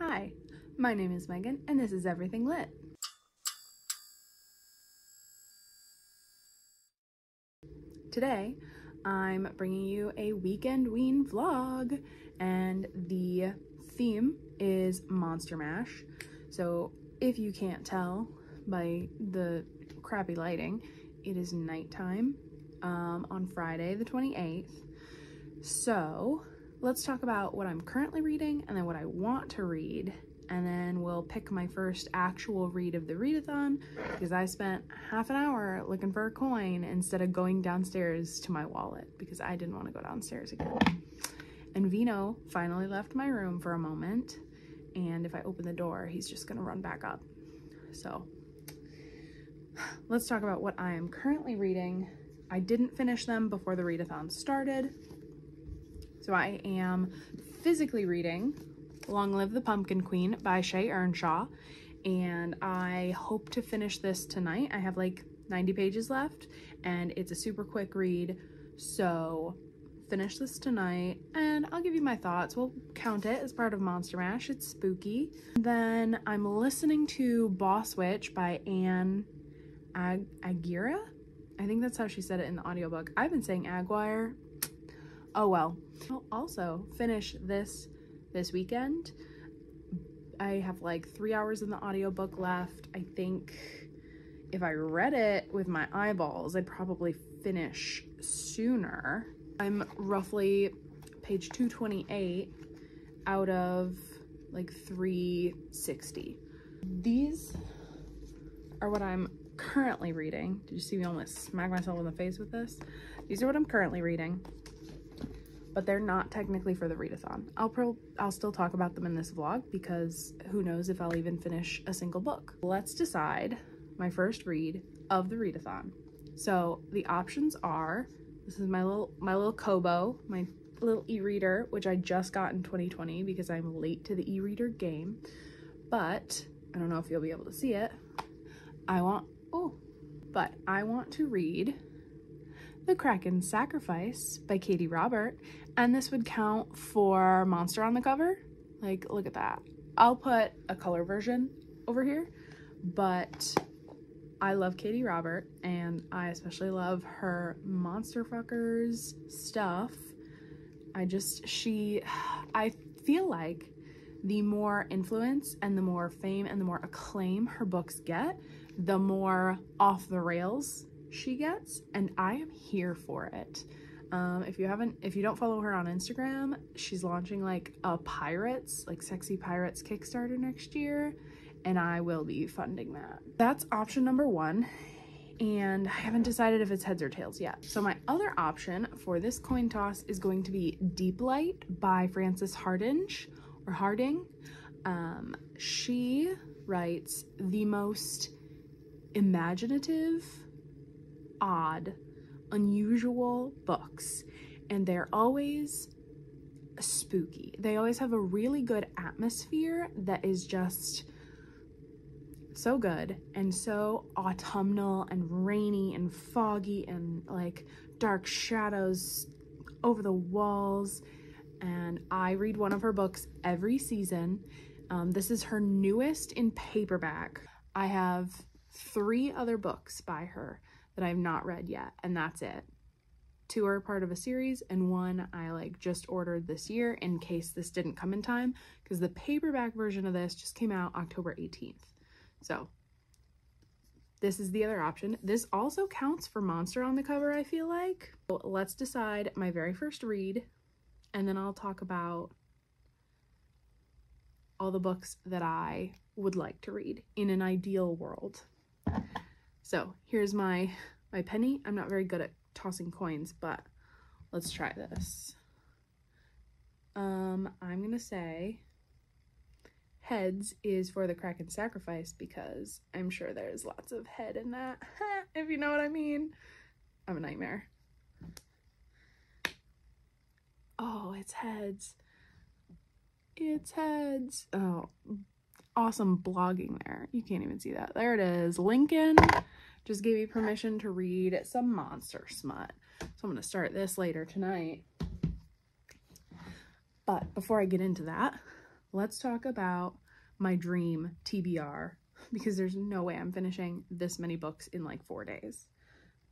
Hi, my name is Megan, and this is Everything Lit. Today, I'm bringing you a WeekendWeen vlog, and the theme is Monster Mash. So if you can't tell by the crappy lighting, it is nighttime on Friday the 28th. So let's talk about what I'm currently reading and then what I want to read, and then we'll pick my first actual read of the readathon, because I spent half an hour looking for a coin instead of going downstairs to my wallet because I didn't want to go downstairs again. And Vino finally left my room for a moment, and if I open the door, he's just gonna run back up. So let's talk about what I am currently reading. I didn't finish them before the readathon started. So I am physically reading Long Live the Pumpkin Queen by Shay Earnshaw, and I hope to finish this tonight. I have like 90 pages left, and it's a super quick read, so finish this tonight, and I'll give you my thoughts. We'll count it as part of Monster Mash. It's spooky. Then I'm listening to Boss Witch by Anne Aguirre. I think that's how she said it in the audiobook. I've been saying Aguirre. Oh well. I'll also finish this weekend. I have like 3 hours in the audiobook left. I think if I read it with my eyeballs, I'd probably finish sooner. I'm roughly page 228 out of like 360. These are what I'm currently reading. Did you see me almost smack myself in the face with this? These are what I'm currently reading, but they're not technically for the readathon. I'll still talk about them in this vlog, because who knows if I'll even finish a single book. Let's decide my first read of the readathon. So the options are, this is my little Kobo, my little e-reader, which I just got in 2020 because I'm late to the e-reader game, but I don't know if you'll be able to see it. I want to read The Kraken Sacrifice by Katie Robert, and this would count for monster on the cover. Like, look at that. I'll put a color version over here, but I love Katie Robert, and I especially love her monster fuckers stuff. I feel like the more influence and the more fame and the more acclaim her books get, the more off the rails she gets, and I am here for it. If you don't follow her on Instagram, she's launching like a pirates, like sexy pirates Kickstarter next year, and I will be funding that. That's option number one, and I haven't decided if it's heads or tails yet. So my other option for this coin toss is going to be Deep Light by Frances Harding. She writes the most imaginative, odd, unusual books, and they're always spooky. They always have a really good atmosphere that is just so good and so autumnal and rainy and foggy and like dark shadows over the walls. And I read one of her books every season. This is her newest in paperback. I have 3 other books by her that I've not read yet, and that's it. 2 are part of a series, and 1 I like just ordered this year in case this didn't come in time, because the paperback version of this just came out October 18th. So this is the other option. This also counts for monster on the cover, I feel like. So let's decide my very first read, and then I'll talk about all the books that I would like to read in an ideal world. So here's my penny. I'm not very good at tossing coins, but let's try this. I'm gonna say heads is for The Kraken Sacrifice, because I'm sure there's lots of head in that, if you know what I mean. I'm a nightmare. Oh, it's heads. It's heads. Oh, awesome blogging there. You can't even see that. There it is. Lincoln just gave me permission to read some monster smut. So I'm going to start this later tonight. But before I get into that, let's talk about my dream TBR, because there's no way I'm finishing this many books in like 4 days.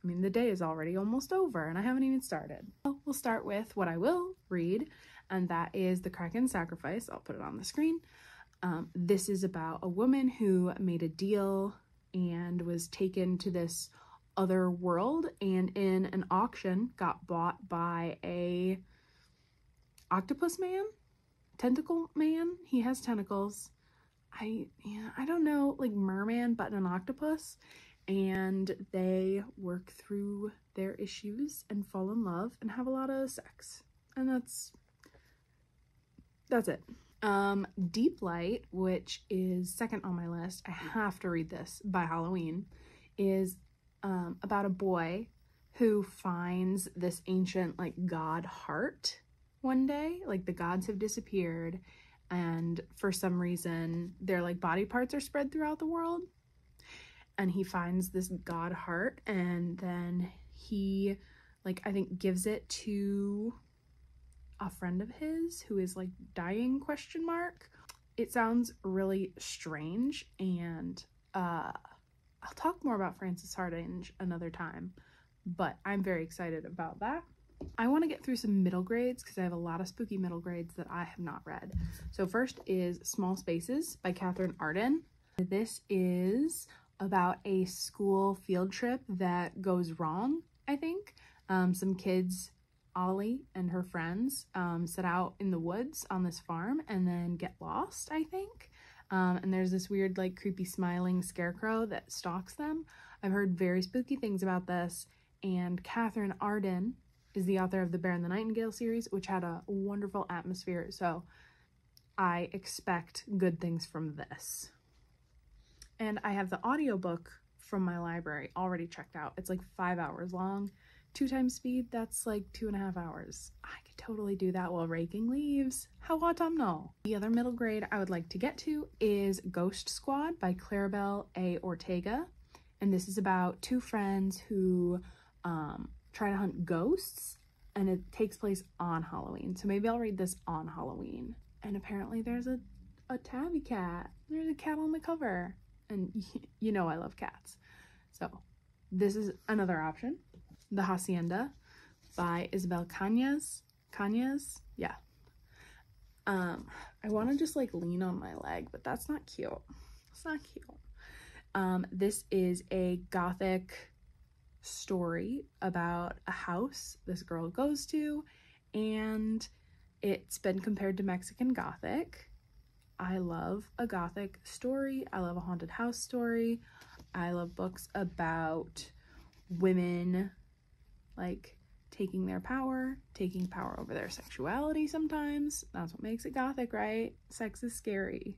I mean, the day is already almost over and I haven't even started. Well, we'll start with what I will read, and that is The Kraken Sacrifice. I'll put it on the screen. This is about a woman who made a deal and was taken to this other world, and in an auction got bought by a octopus man, tentacle man. He has tentacles. I don't know, like merman, but an octopus. And they work through their issues and fall in love and have a lot of sex. And that's it. Deep Light, which is second on my list, I have to read this by Halloween, is about a boy who finds this ancient like god heart one day. Like the gods have disappeared and for some reason their like body parts are spread throughout the world. And he finds this god heart, and then he, like, I think gives it to a friend of his who is, like, dying, ? It sounds really strange, and I'll talk more about Frances Hardinge another time, but I'm very excited about that. I want to get through some middle grades because I have a lot of spooky middle grades that I have not read. So first is Small Spaces by Catherine Arden. This is about a school field trip that goes wrong, I think. Some kids, Ollie and her friends, set out in the woods on this farm and then get lost, I think. And there's this weird, like, creepy smiling scarecrow that stalks them. I've heard very spooky things about this, and Catherine Arden is the author of the Bear and the Nightingale series, which had a wonderful atmosphere, so I expect good things from this. And I have the audiobook from my library already checked out. It's like 5 hours long. 2 times speed, that's like 2.5 hours. I could totally do that while raking leaves. How autumnal. The other middle grade I would like to get to is Ghost Squad by Claribel A. Ortega. And this is about 2 friends who try to hunt ghosts, and it takes place on Halloween. So maybe I'll read this on Halloween. And apparently there's a tabby cat. There's a cat on the cover. And you know I love cats. So this is another option. The Hacienda by Isabel Cañas. Yeah. I want to just like lean on my leg, but that's not cute. It's not cute. This is a gothic story about a house this girl goes to, and it's been compared to Mexican Gothic. I love a gothic story. I love a haunted house story. I love books about women, like, taking power over their sexuality sometimes. That's what makes it gothic, right? Sex is scary.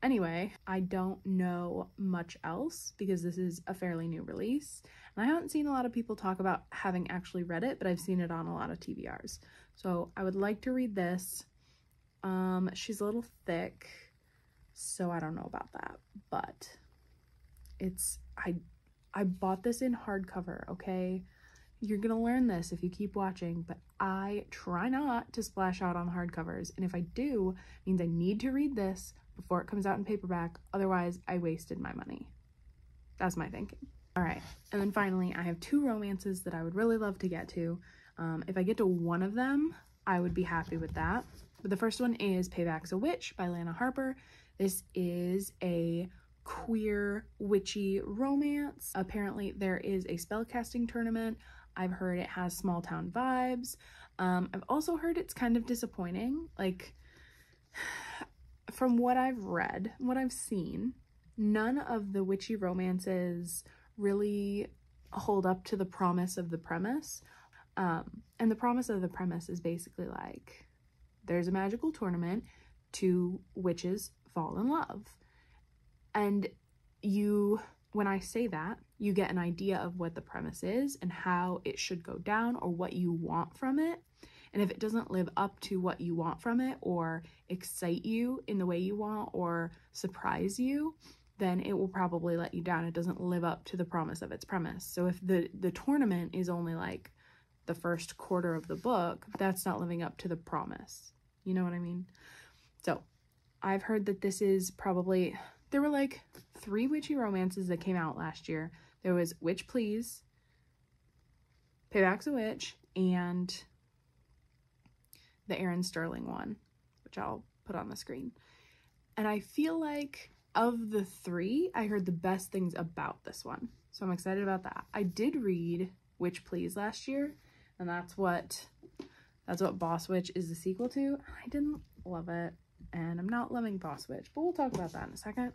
Anyway, I don't know much else because this is a fairly new release. And I haven't seen a lot of people talk about having actually read it, but I've seen it on a lot of TBRs. So I would like to read this. She's a little thick, so I don't know about that, but it's, I bought this in hardcover, okay? You're gonna learn this if you keep watching, but I try not to splash out on hardcovers, and if I do, it means I need to read this before it comes out in paperback, otherwise I wasted my money. That's my thinking. All right, and then finally, I have 2 romances that I would really love to get to. If I get to one of them, I would be happy with that. But the first one is Payback's a Witch by Lana Harper. This is a queer witchy romance. Apparently there is a spellcasting tournament. I've heard it has small town vibes. I've also heard it's kind of disappointing. Like, from what I've read, what I've seen, none of the witchy romances really hold up to the promise of the premise. And the promise of the premise is basically like, there's a magical tournament, 2 witches fall in love. And when I say that, you get an idea of what the premise is and how it should go down or what you want from it. And if it doesn't live up to what you want from it or excite you in the way you want or surprise you, then it will probably let you down. It doesn't live up to the promise of its premise. So if the tournament is only like the first quarter of the book, that's not living up to the promise. You know what I mean? So I've heard that this is probably, there were like 3 witchy romances that came out last year. There was Witch Please, Payback's a Witch, and the Aaron Sterling one, which I'll put on the screen. And I feel like of the 3, I heard the best things about this one. So I'm excited about that. I did read Witch Please last year, and that's what Boss Witch is the sequel to. I didn't love it, and I'm not loving Boss Witch, but we'll talk about that in a second.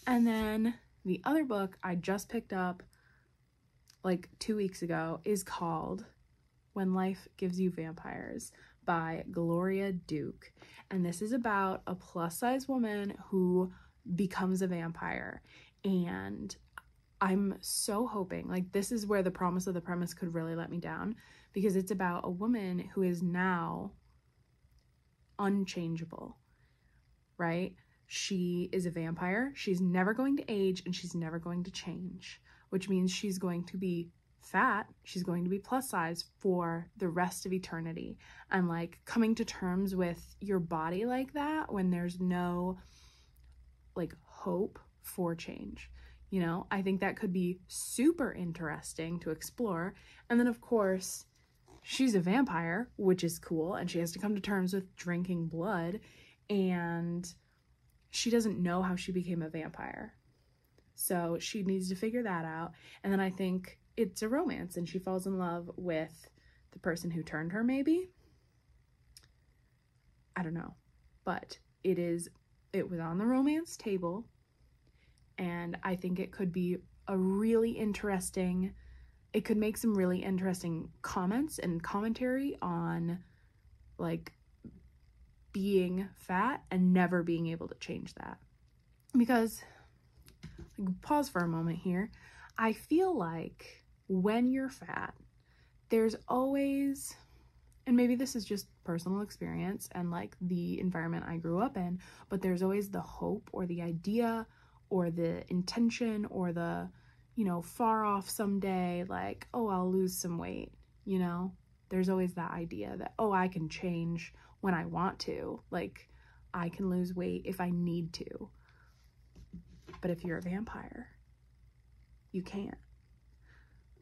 And then the other book I just picked up like 2 weeks ago is called When Life Gives You Vampires by Gloria Duke. And this is about a plus-size woman who becomes a vampire. And I'm so hoping, like, this is where the promise of the premise could really let me down, because it's about a woman who is now unchangeable, right? She is a vampire. She's never going to age, and she's never going to change, which means she's going to be fat. She's going to be plus size for the rest of eternity. And like coming to terms with your body like that when there's no like hope for change, you know, I think that could be super interesting to explore. And then of course she's a vampire, which is cool, and she has to come to terms with drinking blood, and she doesn't know how she became a vampire, so she needs to figure that out. And then I think it's a romance, and she falls in love with the person who turned her, maybe. I don't know, but it was on the romance table, and I think it could be a really interesting, it could make some really interesting comments and commentary on like being fat and never being able to change that. Because, like, pause for a moment here, I feel like when you're fat, there's always, and maybe this is just personal experience and like the environment I grew up in, but there's always the hope or the idea or the intention or the, you know, far off someday, like, oh, I'll lose some weight, you know? There's always that idea that, oh, I can change when I want to. Like, I can lose weight if I need to. But if you're a vampire, you can't.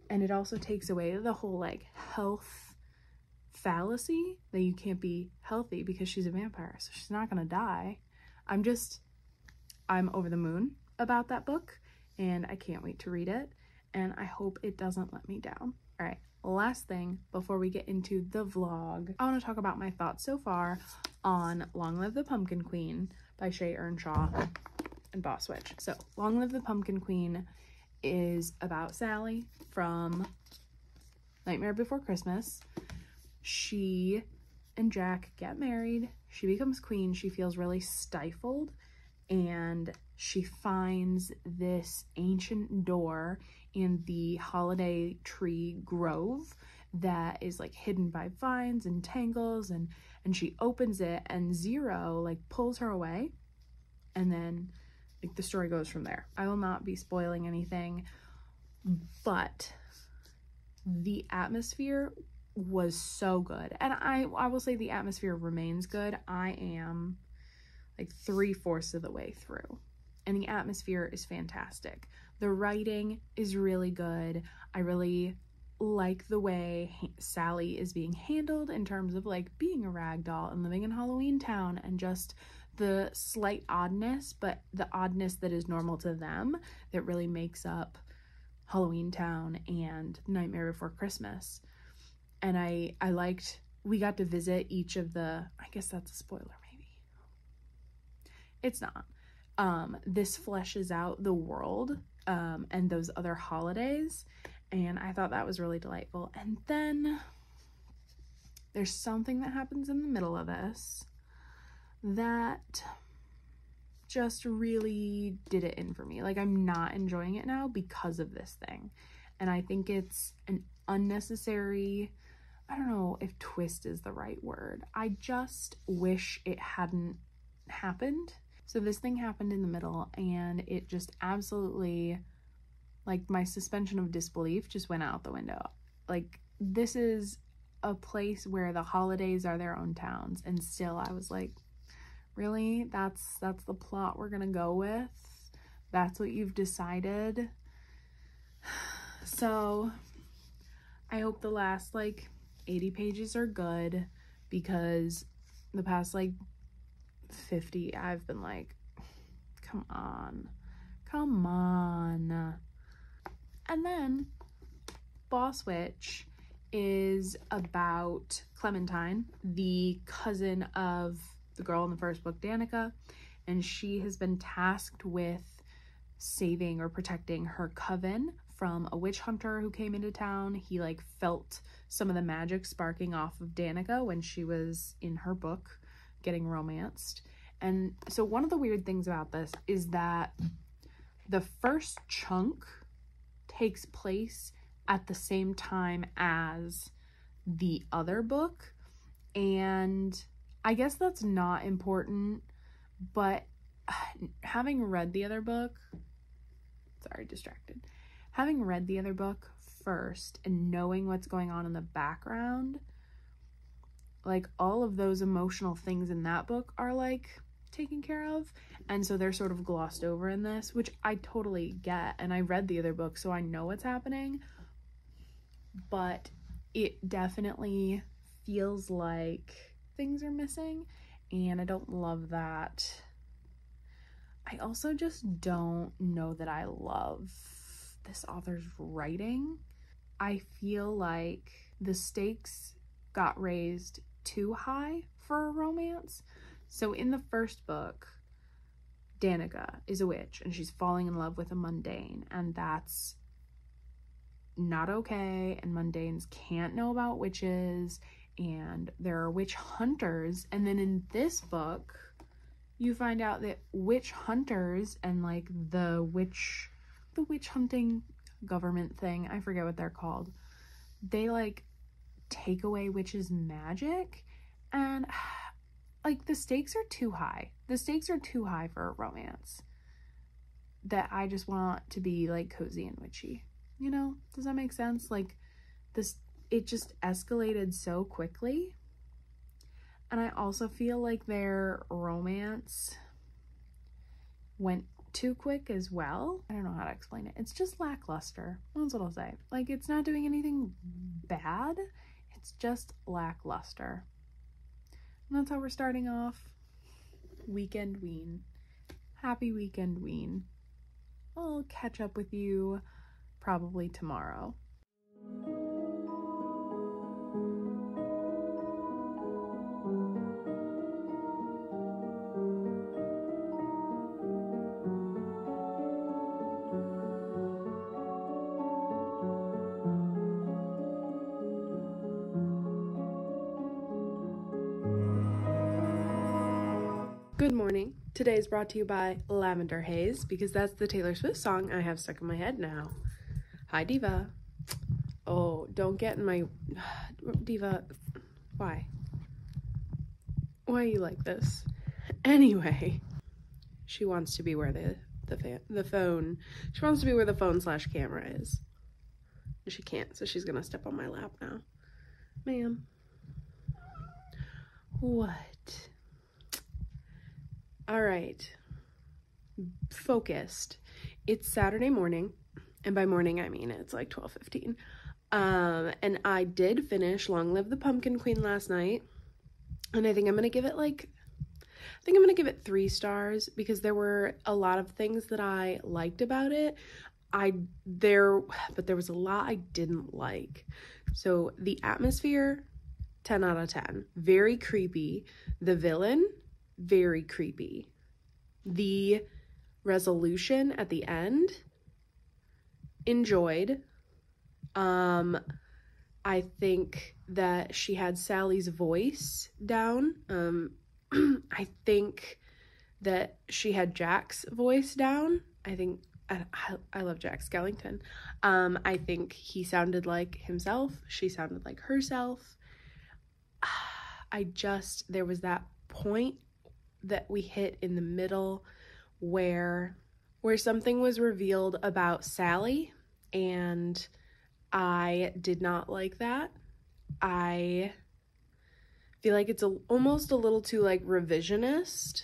And it also takes away the whole, like, health fallacy that you can't be healthy because she's a vampire, so she's not gonna die. I'm over the moon about that book, and I can't wait to read it, and I hope it doesn't let me down. All right, last thing before we get into the vlog, I want to talk about my thoughts so far on Long Live the Pumpkin Queen by Shay Earnshaw and Boss Witch. So Long Live the Pumpkin Queen is about Sally from Nightmare Before Christmas. She and Jack get married. She becomes queen. She feels really stifled, and she finds this ancient door in the holiday tree grove that is like hidden by vines and tangles, and she opens it, and Zero like pulls her away, and then like the story goes from there. I will not be spoiling anything, but the atmosphere was so good, and I will say the atmosphere remains good. I am like 3/4 of the way through, and the atmosphere is fantastic. The writing is really good. I really like the way Sally is being handled in terms of like being a rag doll and living in Halloween Town, and just the slight oddness, but the oddness that is normal to them, that really makes up Halloween Town and Nightmare Before Christmas. And I liked, we got to visit each of the, I guess that's a spoiler maybe. It's not. This fleshes out the world and those other holidays, and I thought that was really delightful. And then there's something that happens in the middle of this that just really did it in for me. Like, I'm not enjoying it now because of this thing, and I think it's an unnecessary, I don't know if twist is the right word. I just wish it hadn't happened. So this thing happened in the middle, and it just absolutely, like, my suspension of disbelief just went out the window. Like, this is a place where the holidays are their own towns, and still I was like, Really? That's the plot we're gonna go with? That's what you've decided? So I hope the last like 80 pages are good, because the past like 50 I've been like, come on. And then Boss Witch is about Clementine, the cousin of the girl in the first book, Danica, and she has been tasked with saving or protecting her coven from a witch hunter who came into town. He like felt some of the magic sparking off of Danica when she was in her book getting romanced. And so one of the weird things about this is that the first chunk takes place at the same time as the other book, and I guess that's not important, but having read the other book, having read the other book first and knowing what's going on in the background, like all of those emotional things in that book are like taken care of, and so they're sort of glossed over in this, which I totally get, and I read the other book so I know what's happening, but it definitely feels like things are missing, and I don't love that. I also just don't know that I love this author's writing. I feel like the stakes got raised too high for a romance. So in the first book, Danica is a witch and she's falling in love with a mundane, and that's not okay, and mundanes can't know about witches, and there are witch hunters. And then in this book you find out that witch hunters and like the witch hunting government thing, I forget what they're called, they like take away witches' magic, and like the stakes are too high. The stakes are too high for a romance that I just want to be like cozy and witchy. You know, does that make sense? Like this, it just escalated so quickly. And I also feel like their romance went too quick as well. I don't know how to explain it. It's just lackluster. That's what I'll say. Like, it's not doing anything bad. It's just lackluster. And that's how we're starting off WeekendWeen. Happy WeekendWeen. I'll catch up with you probably tomorrow. Good morning. Today is brought to you by Lavender Haze, because that's the Taylor Swift song I have stuck in my head now. Hi, Diva. Oh, don't get in my... Diva, why? Why are you like this? Anyway, she wants to be where the phone... She wants to be where the phone/camera is. She can't, so she's gonna step on my lap now. Ma'am. What? All right, focused. It's Saturday morning, and by morning I mean it's like 12:15. And I did finish Long Live the Pumpkin Queen last night, and I think I'm gonna give it 3 stars, because there were a lot of things that I liked about it. But there was a lot I didn't like. So the atmosphere, 10 out of 10. Very creepy. The villain, very creepy. The resolution at the end, enjoyed. I think that she had Sally's voice down. I think that she had Jack's voice down. I love Jack Skellington. I think he sounded like himself. She sounded like herself. There was that point that we hit in the middle where something was revealed about Sally, and I did not like that. I feel like it's almost a little too like revisionist.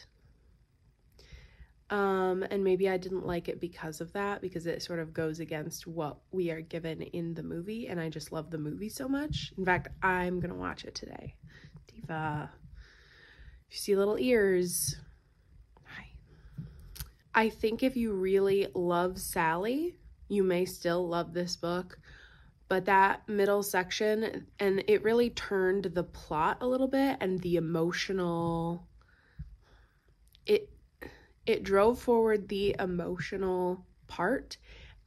And maybe I didn't like it because of that, because it sort of goes against what we are given in the movie, and I just love the movie so much. In fact, I'm gonna watch it today. Diva, if you see little ears, hi. I think if you really love Sally, you may still love this book, but that middle section, and it really turned the plot a little bit, and the emotional, it drove forward the emotional part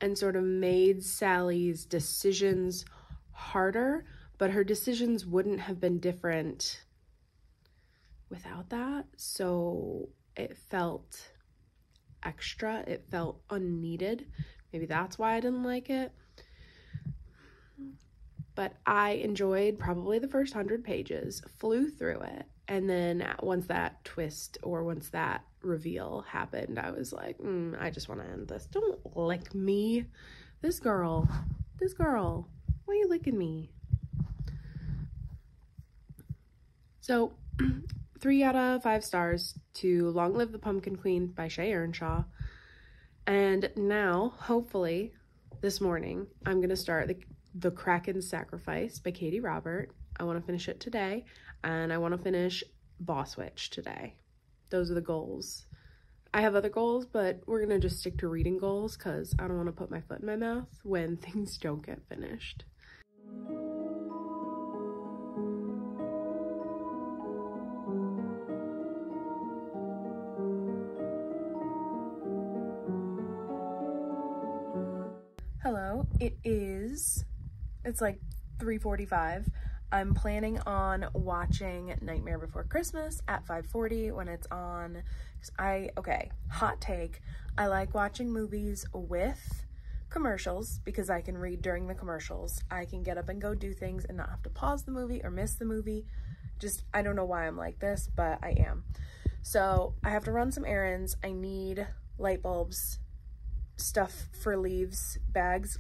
and sort of made Sally's decisions harder, but her decisions wouldn't have been different without that. So it felt extra, it felt unneeded. Maybe that's why I didn't like it. But I enjoyed probably the first 100 pages, flew through it, and then once that twist or once that reveal happened, I was like, I just want to end this. Don't lick me. This girl, why are you licking me? So 3 out of 5 stars to Long Live the Pumpkin Queen by Shay Earnshaw. And now, hopefully, this morning, I'm going to start the Kraken's Sacrifice by Katie Robert. I want to finish it today, and I want to finish Boss Witch today. Those are the goals. I have other goals, but we're going to just stick to reading goals because I don't want to put my foot in my mouth when things don't get finished. Hello, it's like 3:45. I'm planning on watching Nightmare Before Christmas at 5:40 when it's on. Okay, hot take. I like watching movies with commercials because I can read during the commercials. I can get up and go do things and not have to pause the movie or miss the movie. I don't know why I'm like this, but I am. So I have to run some errands. I need light bulbs, stuff for leaf bags,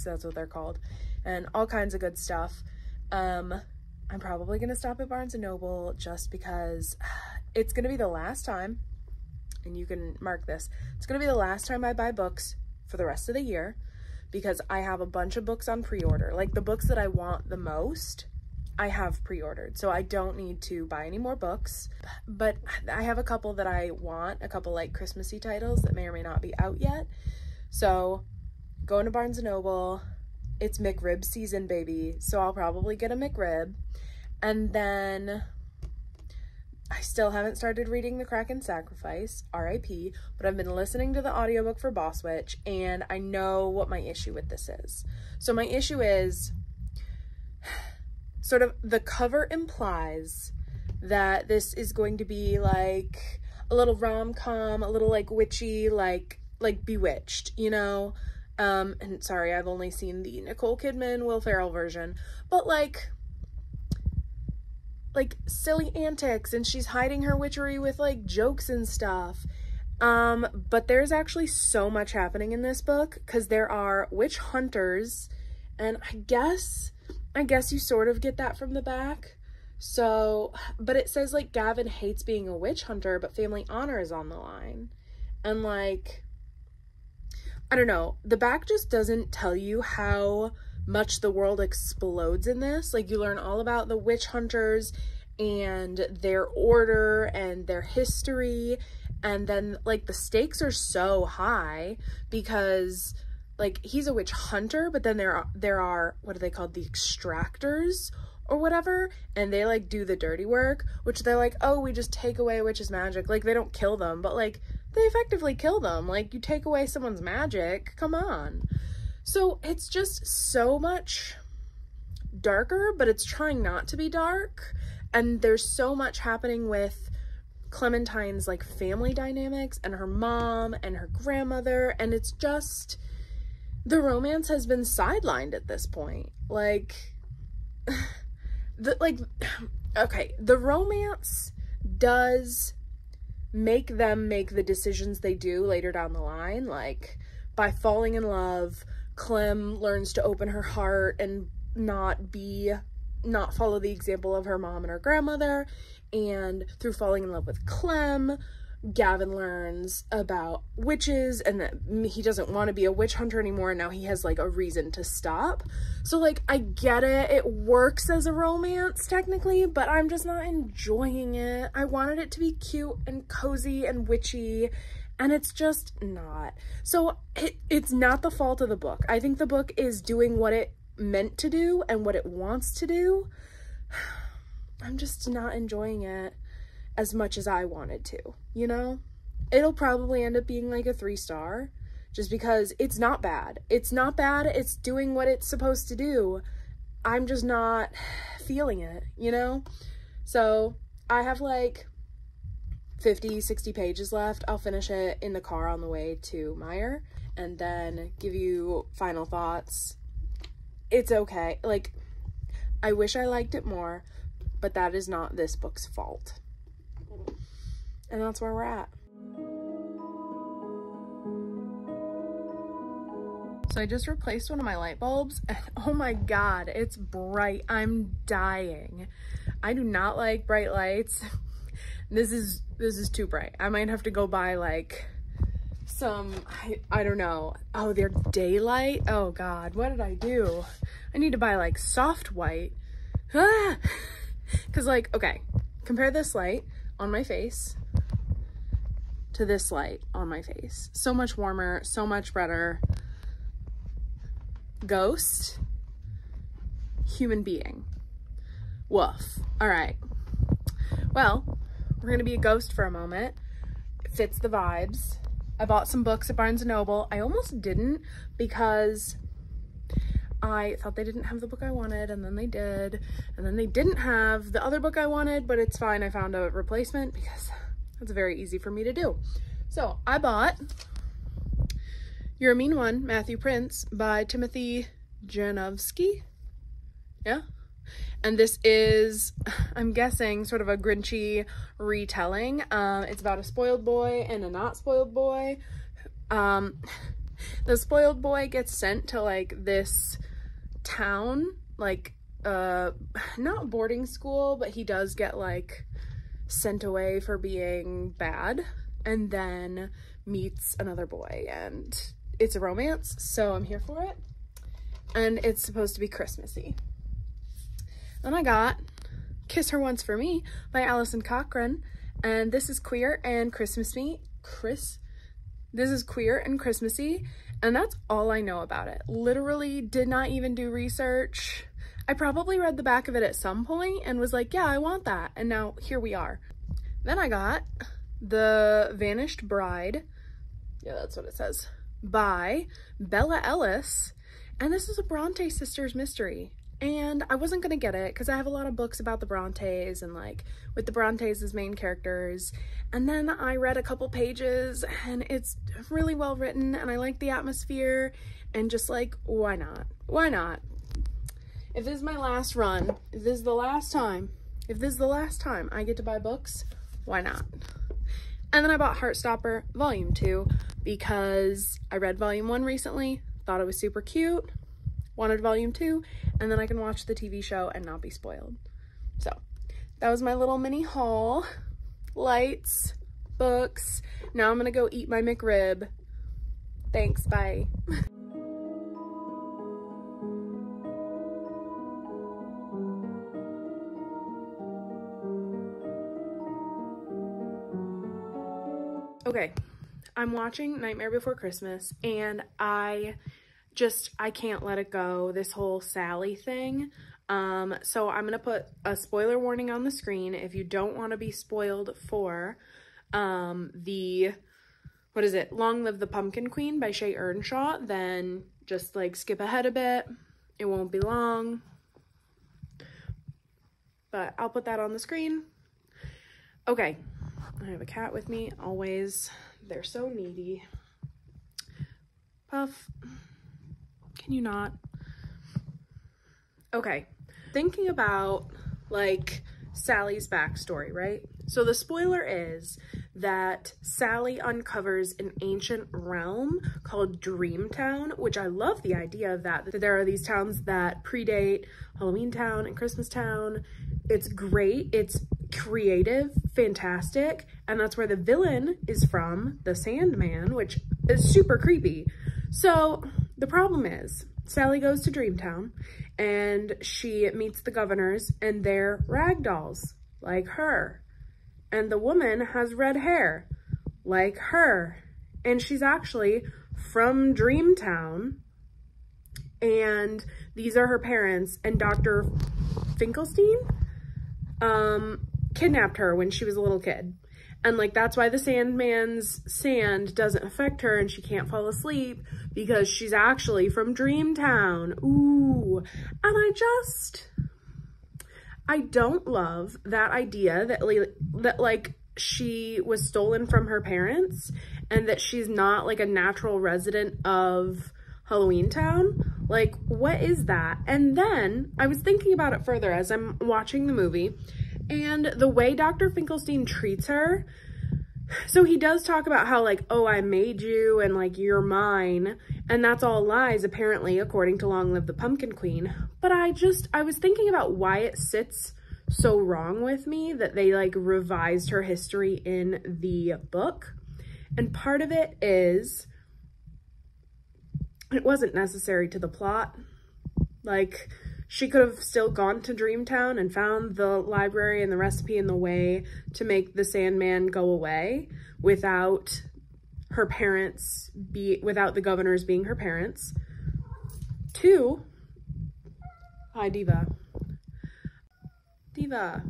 that's what they're called, and all kinds of good stuff. I'm probably gonna stop at Barnes & Noble just because it's gonna be the last time, and you can mark this, it's gonna be the last time I buy books for the rest of the year, because I have a bunch of books on pre-order. Like the books that I want the most, I have pre-ordered, so I don't need to buy any more books. But I have a couple that I want, a couple like Christmassy titles that may or may not be out yet. So going to Barnes & Noble, it's McRib season, baby, so I'll probably get a McRib. And then I still haven't started reading The Kraken's Sacrifice, R.I.P., but I've been listening to the audiobook for Boss Witch, and I know what my issue with this is. So my issue is sort of the cover implies that this is going to be like a little rom-com, a little like witchy, like Bewitched, you know? And sorry, I've only seen the Nicole Kidman, Will Ferrell version, but like silly antics, and she's hiding her witchery with like jokes and stuff. But there's actually so much happening in this book because there are witch hunters, and I guess you sort of get that from the back. So, but it says like Gavin hates being a witch hunter, but family honor is on the line. And like, I don't know, the back just doesn't tell you how much the world explodes in this. Like, you learn all about the witch hunters and their order and their history, and then like the stakes are so high because like he's a witch hunter, but then there are what are they called, the extractors or whatever, and they like do the dirty work, which they're like, oh, we just take away a witch's magic. Like, they don't kill them, but like they effectively kill them. Like, you take away someone's magic, come on. So it's just so much darker, but it's trying not to be dark. And there's so much happening with Clementine's like family dynamics and her mom and her grandmother, and it's just, the romance has been sidelined at this point. Like, the romance does make them make the decisions they do later down the line. Like, by falling in love, Clem learns to open her heart and not be not follow the example of her mom and her grandmother. And through falling in love with Clem, Gavin learns about witches and that he doesn't want to be a witch hunter anymore, and now he has like a reason to stop. So like, I get it, it works as a romance technically, but I'm just not enjoying it. I wanted it to be cute and cozy and witchy, and it's just not. So it's not the fault of the book. I think the book is doing what it meant to do and what it wants to do. I'm just not enjoying it as much as I wanted to, you know? It'll probably end up being like a 3-star just because it's not bad. It's not bad. It's doing what it's supposed to do. I'm just not feeling it, you know? So I have like 50, 60 pages left. I'll finish it in the car on the way to Meyer and then give you final thoughts. It's okay. Like, I wish I liked it more, but that is not this book's fault. And that's where we're at. So I just replaced one of my light bulbs and oh my god, it's bright. I'm dying. I do not like bright lights. This is too bright. I might have to go buy like some, I don't know. Oh, they're daylight? Oh god, what did I do? I need to buy like soft white. Ah! Cause like, okay, compare this light on my face to this light on my face. So much warmer, so much better. Ghost, human being. Woof. All right. Well, we're gonna be a ghost for a moment. It fits the vibes. I bought some books at Barnes & Noble. I almost didn't because I thought they didn't have the book I wanted, and then they did, and then they didn't have the other book I wanted, but it's fine. I found a replacement because that's very easy for me to do. So I bought You're a Mean One, Matthew Prince by Timothy Janovsky. Yeah. And this is, I'm guessing, sort of a Grinchy retelling. It's about a spoiled boy and a not spoiled boy. The spoiled boy gets sent to like this town, like not boarding school, but he does get like sent away for being bad, and then meets another boy, and it's a romance, so I'm here for it. And it's supposed to be Christmassy. Then I got Kiss Her Once for Me by Alison Cochran, and this is queer and Christmassy. This is queer and Christmassy, and that's all I know about it. Literally did not even do research. I probably read the back of it at some point and was like, yeah, I want that. And now here we are. Then I got The Vanished Bride. Yeah, that's what it says. By Bella Ellis. And this is a Bronte sisters mystery. And I wasn't gonna get it because I have a lot of books about the Brontes and like with the Brontes as main characters. And then I read a couple pages and it's really well written and I like the atmosphere and just like, why not? Why not? If this is my last run, if this is the last time I get to buy books, why not? And then I bought Heartstopper Volume 2 because I read Volume 1 recently, thought it was super cute, wanted Volume 2, and then I can watch the TV show and not be spoiled. So that was my little mini haul. Lights, books. Now I'm gonna go eat my McRib. Thanks, bye. Okay, I'm watching Nightmare Before Christmas and I can't let it go, this whole Sally thing. So I'm gonna put a spoiler warning on the screen if you don't want to be spoiled for the, what is it, Long Live the Pumpkin Queen by Shay Earnshaw, then just like skip ahead a bit. It won't be long, but I'll put that on the screen. Okay, I have a cat with me always. They're so needy. Puff, can you not? Okay, thinking about like Sally's backstory, right? So the spoiler is that Sally uncovers an ancient realm called Dreamtown, which I love the idea of that there are these towns that predate Halloween Town and Christmas Town. It's great. It's creative, fantastic. And that's where the villain is from, the Sandman, which is super creepy. So the problem is Sally goes to Dreamtown and she meets the governors and they're ragdolls like her. And the woman has red hair like her. And she's actually from Dreamtown. And these are her parents. And Dr. Finkelstein kidnapped her when she was a little kid. And like, that's why the Sandman's sand doesn't affect her and she can't fall asleep, because she's actually from Dreamtown. Ooh. And I don't love that idea that like she was stolen from her parents and that she's not like a natural resident of Halloween Town. Like, what is that? And then I was thinking about it further as I'm watching the movie, and the way Dr. Finkelstein treats her. So he does talk about how like, oh, I made you and like you're mine, and that's all lies apparently, according to Long Live the Pumpkin Queen. But I was thinking about why it sits so wrong with me that they like revised her history in the book. And part of it is it wasn't necessary to the plot. Like, she could have still gone to Dreamtown and found the library and the recipe and the way to make the Sandman go away without her parents without the governors being her parents. 2, hi Diva. Diva,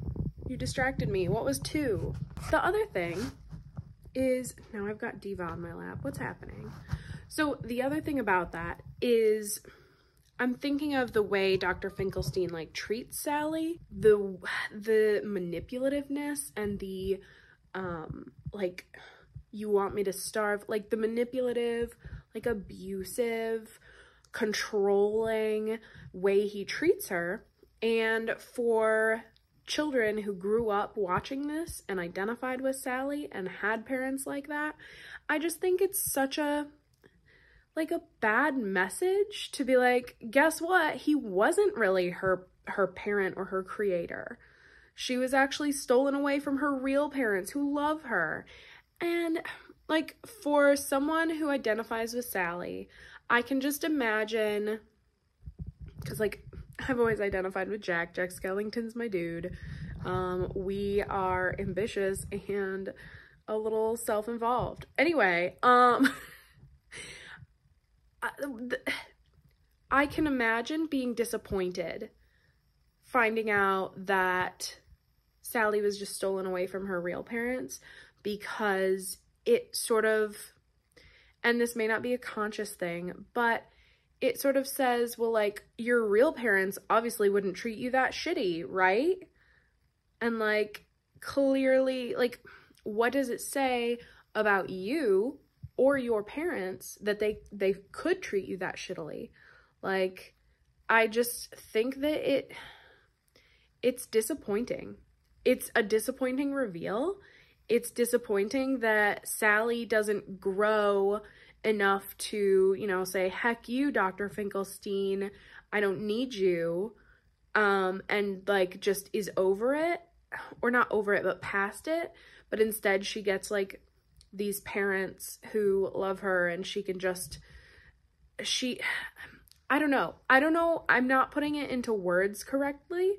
you distracted me. What was 2? The other thing is, now I've got Diva on my lap. What's happening? So the other thing about that is I'm thinking of the way Dr. Finkelstein like treats Sally, the manipulativeness and the like, you want me to starve, like the manipulative, like abusive, controlling way he treats her. And for children who grew up watching this and identified with Sally and had parents like that, I just think it's such a bad message to be like, guess what? He wasn't really her parent or her creator. She was actually stolen away from her real parents who love her. And like, for someone who identifies with Sally, I can just imagine, because like, I've always identified with Jack. Jack Skellington's my dude. We are ambitious and a little self-involved. Anyway, I can imagine being disappointed finding out that Sally was just stolen away from her real parents, because it sort of, and this may not be a conscious thing, but it sort of says, well, like, your real parents obviously wouldn't treat you that shitty, right? And like, clearly, like, what does it say about you or your parents that they could treat you that shittily? Like, I just think that it's disappointing. It's a disappointing reveal. It's disappointing that Sally doesn't grow enough to, you know, say, heck you, Dr. Finkelstein, I don't need you, and like just is over it, or not over it, but past it. But instead she gets like these parents who love her, and she can just, I don't know, I'm not putting it into words correctly,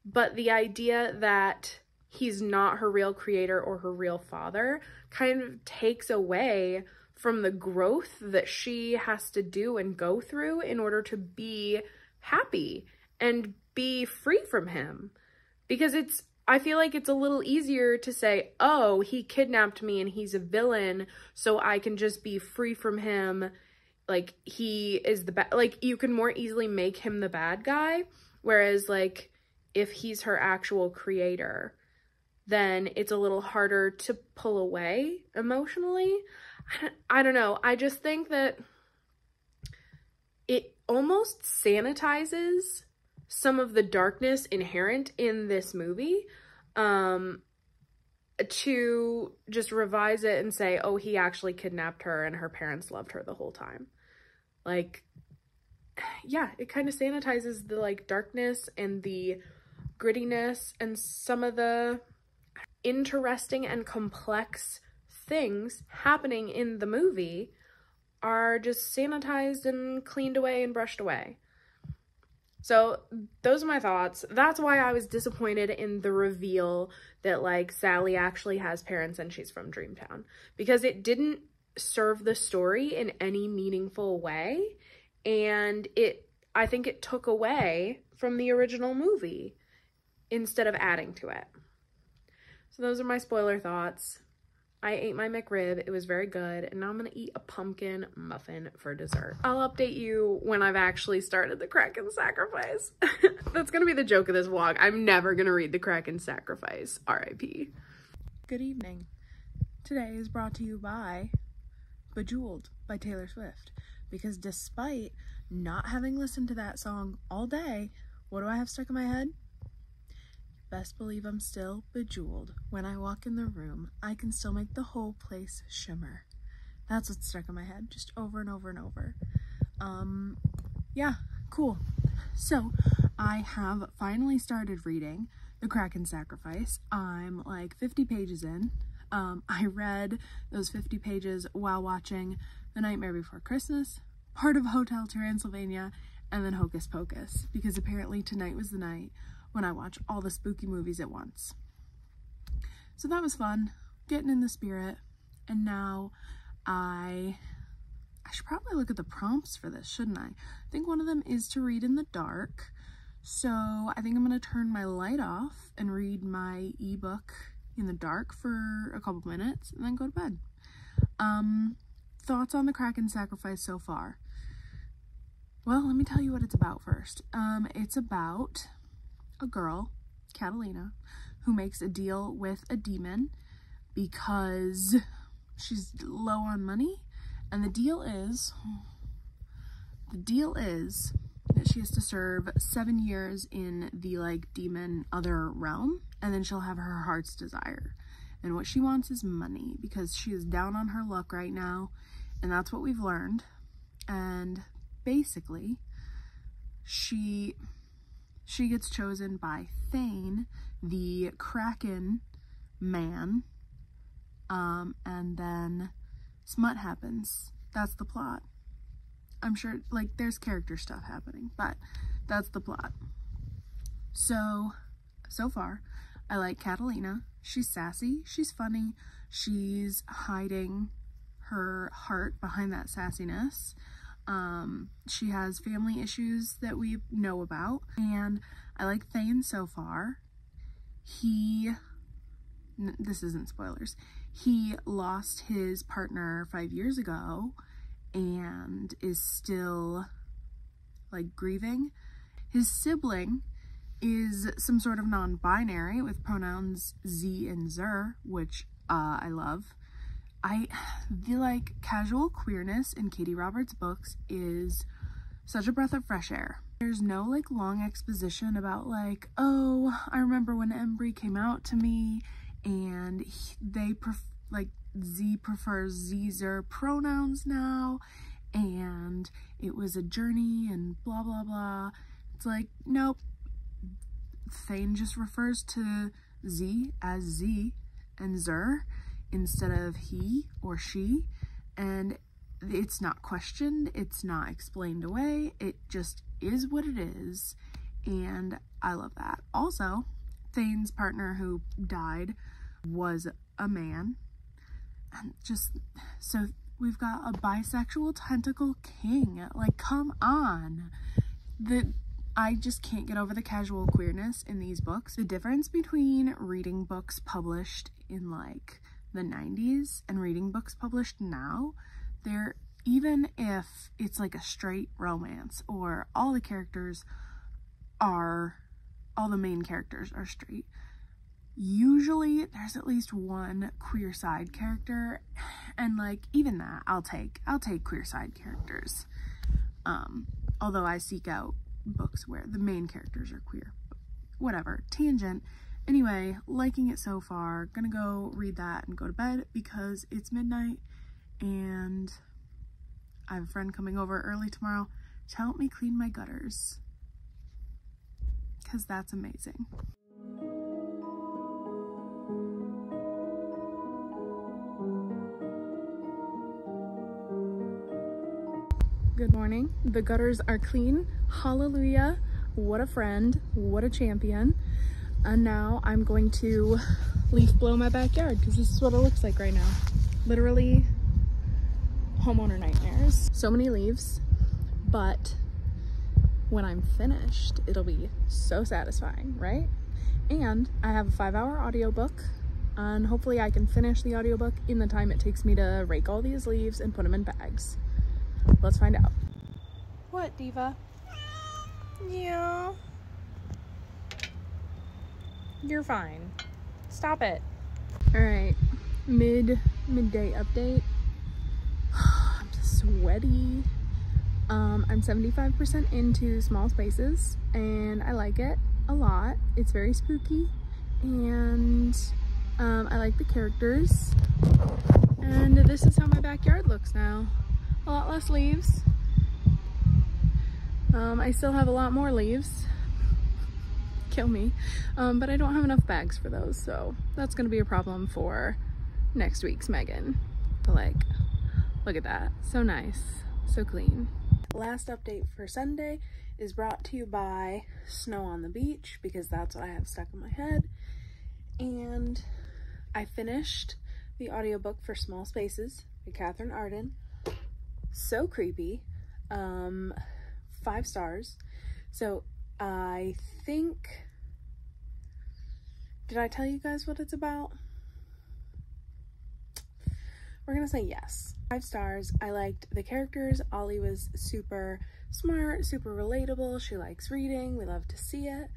but the idea that he's not her real creator or her real father kind of takes away from the growth that she has to do and go through in order to be happy and be free from him. Because I feel like it's a little easier to say, oh, he kidnapped me and he's a villain, so I can just be free from him. Like, he is the bad, like, you can more easily make him the bad guy. Whereas, like, if he's her actual creator, then it's a little harder to pull away emotionally. I don't know. I just think that it almost sanitizes some of the darkness inherent in this movie. to just revise it and say, oh, he actually kidnapped her and her parents loved her the whole time. Like, yeah, it kind of sanitizes the like darkness and the grittiness and some of the interesting and complex things happening in the movie are just sanitized and cleaned away and brushed away. So those are my thoughts. That's why I was disappointed in the reveal that like Sally actually has parents and she's from Dreamtown, because it didn't serve the story in any meaningful way, and I think it took away from the original movie instead of adding to it. So those are my spoiler thoughts. I ate my McRib, it was very good, and now I'm gonna eat a pumpkin muffin for dessert. I'll update you when I've actually started the Kraken Sacrifice. That's gonna be the joke of this vlog. I'm never gonna read the Kraken Sacrifice, RIP. Good evening. Today is brought to you by Bejeweled by Taylor Swift, because despite not having listened to that song all day, what do I have stuck in my head? Best believe I'm still bejeweled. When I walk in the room, I can still make the whole place shimmer. That's what's stuck in my head, just over and over and over. Yeah, cool. So, I have finally started reading The Kraken Sacrifice. I'm like 50 pages in. I read those 50 pages while watching The Nightmare Before Christmas, part of Hotel Transylvania, and then Hocus Pocus, because apparently tonight was the night when I watch all the spooky movies at once. So that was fun, getting in the spirit. And now I should probably look at the prompts for this, shouldn't I? I think one of them is to read in the dark. So I think I'm gonna turn my light off and read my ebook in the dark for a couple minutes and then go to bed. Thoughts on the Kraken Sacrifice so far? Well, let me tell you what it's about first. It's about a girl, Catalina, who makes a deal with a demon because she's low on money, and the deal is that she has to serve 7 years in the like demon other realm, and then she'll have her heart's desire. And what she wants is money, because she is down on her luck right now, and that's what we've learned. And basically she gets chosen by Thane, the Kraken man, and then smut happens. That's the plot. I'm sure, like, there's character stuff happening, but that's the plot. So far, I like Catalina. She's sassy, she's funny, she's hiding her heart behind that sassiness. She has family issues that we know about, and I like Thane so far. This isn't spoilers, he lost his partner 5 years ago and is still like grieving. His sibling is some sort of non-binary with pronouns Z and Zer, which I love. The like casual queerness in Katie Roberts' books is such a breath of fresh air. There's no like long exposition about like, oh, I remember when Embry came out to me and Z prefers Z-Zer pronouns now, and it was a journey and blah blah blah. It's like, nope, Thane just refers to Z as Z and Zer instead of he or she, and it's not questioned, it's not explained away, it just is what it is, and I love that. Also, Thane's partner who died was a man, and just, so we've got a bisexual tentacle king. Like, come on. I just can't get over the casual queerness in these books. The difference between reading books published in like the 90s and reading books published now, even if it's like a straight romance or all the main characters are straight, usually there's at least one queer side character, and like even that I'll take queer side characters, although I seek out books where the main characters are queer. But whatever, tangent. Anyway, liking it so far. Gonna go read that and go to bed because it's midnight and I have a friend coming over early tomorrow to help me clean my gutters, because that's amazing. Good morning. The gutters are clean. Hallelujah. What a friend. What a champion. And now I'm going to leaf blow my backyard because this is what it looks like right now. Literally homeowner nightmares. So many leaves, but when I'm finished, it'll be so satisfying, right? And I have a 5-hour audiobook, and hopefully I can finish the audiobook in the time it takes me to rake all these leaves and put them in bags. Let's find out. What, Diva? Yeah. You're fine. Stop it. All right, midday update. I'm sweaty. I'm 75% into small spaces and I like it a lot. It's very spooky and I like the characters. And this is how my backyard looks now. A lot less leaves. I still have a lot more leaves. Kill me. But I don't have enough bags for those, so that's gonna be a problem for next week's Megan. But like, look at that. So nice. So clean. Last update for Sunday is brought to you by Snow on the Beach, because that's what I have stuck in my head. And I finished the audiobook for Small Spaces by Catherine Arden. So creepy. 5 stars. So I think, did I tell you guys what it's about? We're gonna say yes. 5 stars. I liked the characters. Ollie was super smart, super relatable. She likes reading. We love to see it.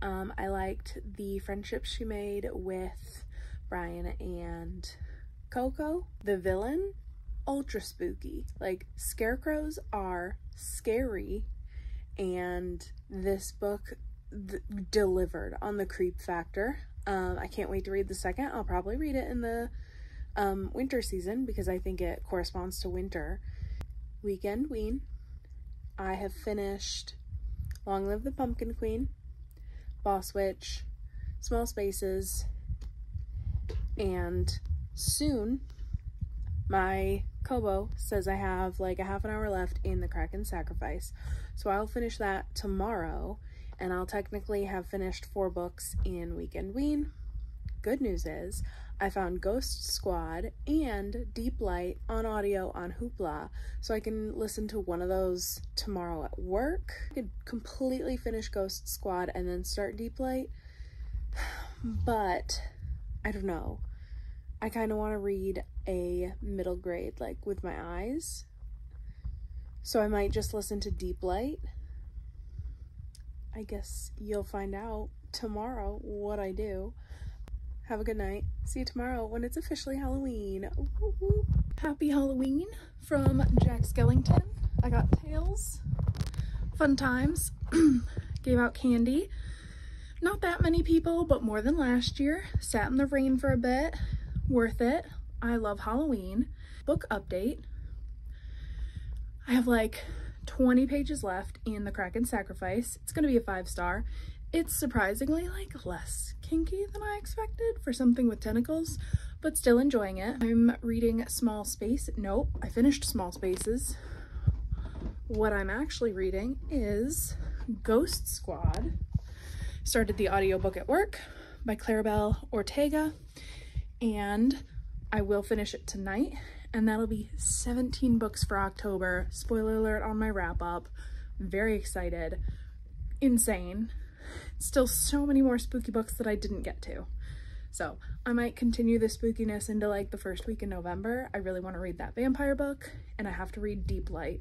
I liked the friendship she made with Brian and Coco. The villain, ultra spooky. Like, scarecrows are scary, and this book delivered on the creep factor. I can't wait to read the second. I'll probably read it in the winter season because I think it corresponds to winter. WeekendWeen. I have finished Long Live the Pumpkin Queen, Boss Witch, Small Spaces, and soon my Kobo says I have like a half an hour left in the Kraken Sacrifice. So I'll finish that tomorrow, and I'll technically have finished 4 books in WeekendWeen. Good news is I found Ghost Squad and Deep Light on audio on Hoopla, so I can listen to one of those tomorrow at work. I could completely finish Ghost Squad and then start Deep Light, but I don't know. I kind of want to read a middle grade, like with my eyes, so I might just listen to Deep Light. I guess you'll find out tomorrow what I do. Have a good night. See you tomorrow when it's officially Halloween. Woo woo. Happy Halloween from Jack Skellington. I got tails. Fun times. Gave out candy. Not that many people, but more than last year. Sat in the rain for a bit. Worth it. I love Halloween. Book update. I have like 20 pages left in the Kraken Sacrifice. It's gonna be a 5-star. It's surprisingly like less kinky than I expected for something with tentacles, but still enjoying it. I'm reading Small Space. Nope, I finished Small Spaces. What I'm actually reading is Ghost Squad. Started the audiobook at work by Claribel Ortega, and I will finish it tonight, and that'll be 17 books for October. Spoiler alert on my wrap up. Very excited. Insane. Still so many more spooky books that I didn't get to. So I might continue the spookiness into like the first week in November. I really want to read that vampire book, and I have to read Deep Light.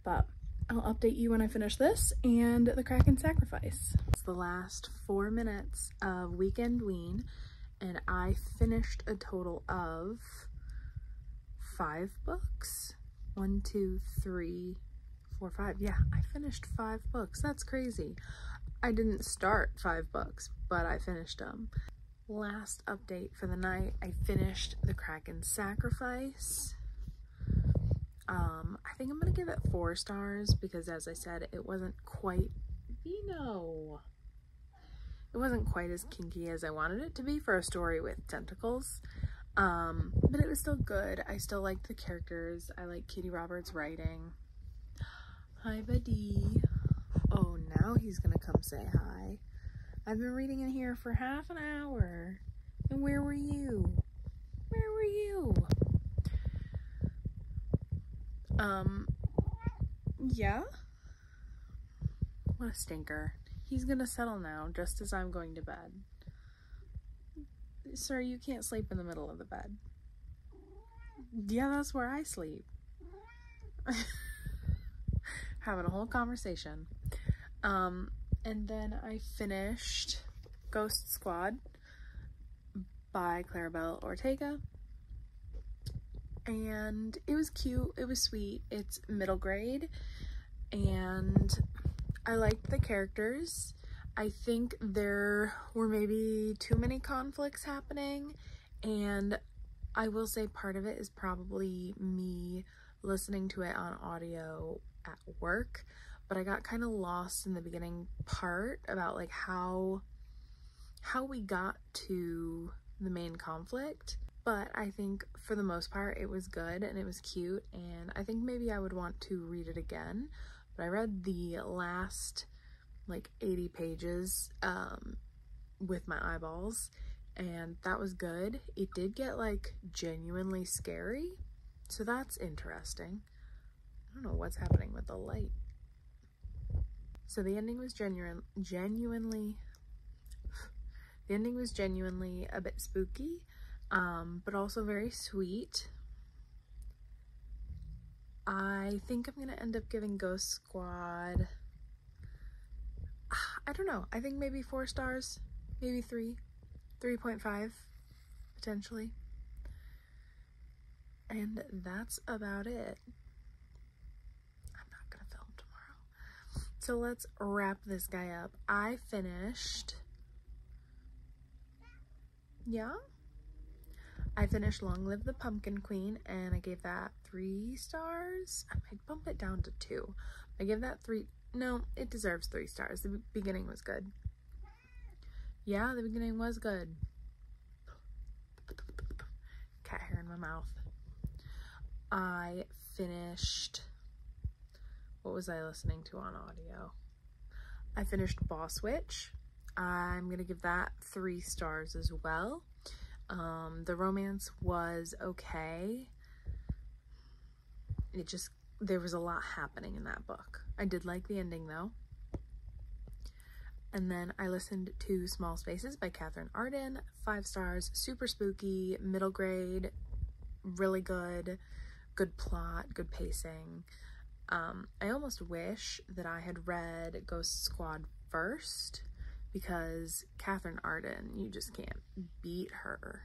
But I'll update you when I finish this and the Kraken Sacrifice. It's the last 4 minutes of WeekendWeen, and I finished a total of 5 books. 1, 2, 3, 4, 5. Yeah, I finished 5 books. That's crazy. I didn't start 5 books, but I finished them. Last update for the night, I finished The Kraken Sacrifice. I think I'm gonna give it 4 stars because, as I said, it wasn't quite, it wasn't quite as kinky as I wanted it to be for a story with tentacles. But it was still good. I still liked the characters. I like Katie Roberts' writing. Hi, buddy. Oh, now he's gonna come say hi. I've been reading in here for half an hour. And where were you? Where were you? Yeah? What a stinker. He's gonna settle now, just as I'm going to bed. Sir, you can't sleep in the middle of the bed. Yeah, that's where I sleep. Having a whole conversation. And then I finished Ghost Squad by Claribel Ortega. And it was cute, it was sweet, it's middle grade, and I liked the characters. I think there were maybe too many conflicts happening, and I will say part of it is probably me listening to it on audio at work, but I got kind of lost in the beginning part about like how we got to the main conflict. But I think for the most part it was good and it was cute, and I think maybe I would want to read it again. But I read the last like 80 pages with my eyeballs, and that was good. It did get like genuinely scary, so that's interesting. I don't know what's happening with the light. So the ending was genuinely a bit spooky. But also very sweet. I think I'm gonna end up giving Ghost Squad, I don't know, I think maybe 4 stars, maybe 3.5 potentially. And that's about it. I'm not gonna film tomorrow. So let's wrap this guy up. I finished Long Live the Pumpkin Queen, and I gave that 3 stars. I might bump it down to 2. I give that 3. No, it deserves 3 stars. The beginning was good. Yeah, the beginning was good. Cat hair in my mouth. I finished, what was I listening to on audio? I finished Boss Witch. I'm gonna give that 3 stars as well. The romance was okay. There was a lot happening in that book. I did like the ending though. And then I listened to Small Spaces by Catherine Arden, 5 stars, super spooky, middle grade, really good plot, good pacing. I almost wish that I had read Ghost Squad first, because Catherine Arden, you just can't beat her.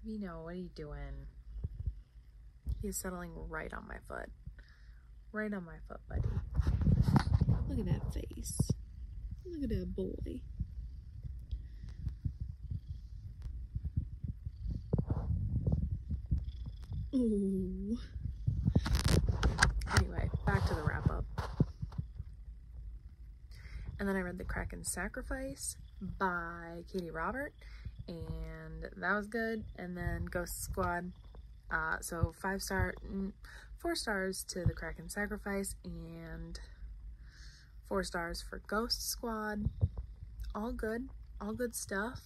You know, what are you doing? He's settling right on my foot. Right on my foot, buddy. Look at that face. Look at that boy. Ooh. Anyway, back to the wrap up. And then I read The Kraken Sacrifice by Katie Robert, and that was good. And then Ghost Squad, so 4 stars to The Kraken Sacrifice and 4 stars for Ghost Squad. All good stuff.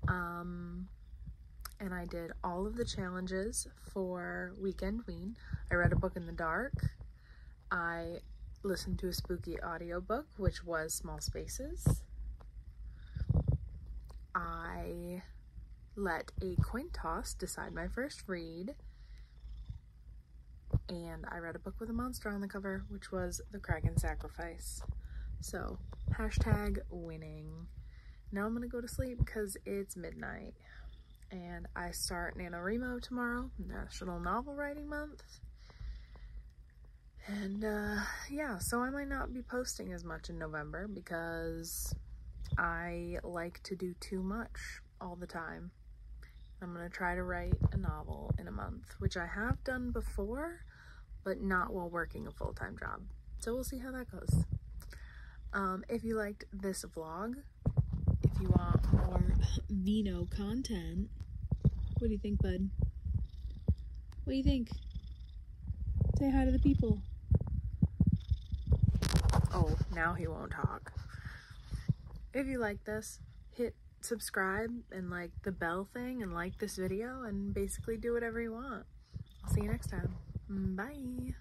And I did all of the challenges for WeekendWeen. I read a book in the dark. I listened to a spooky audiobook, which was Small Spaces. I let a coin toss decide my first read. And I read a book with a monster on the cover, which was The Kraken Sacrifice. So, hashtag winning. Now I'm gonna go to sleep because it's midnight. And I start NaNoWriMo tomorrow, National Novel Writing Month. And yeah, so I might not be posting as much in November because I like to do too much all the time. I'm gonna try to write a novel in a month, which I have done before, but not while working a full-time job. So we'll see how that goes. If you liked this vlog, if you want more vino content, what do you think, bud? What do you think? Say hi to the people. Oh, now he won't talk. If you like this, hit subscribe and like the bell thing and like this video and basically do whatever you want. I'll see you next time. Bye.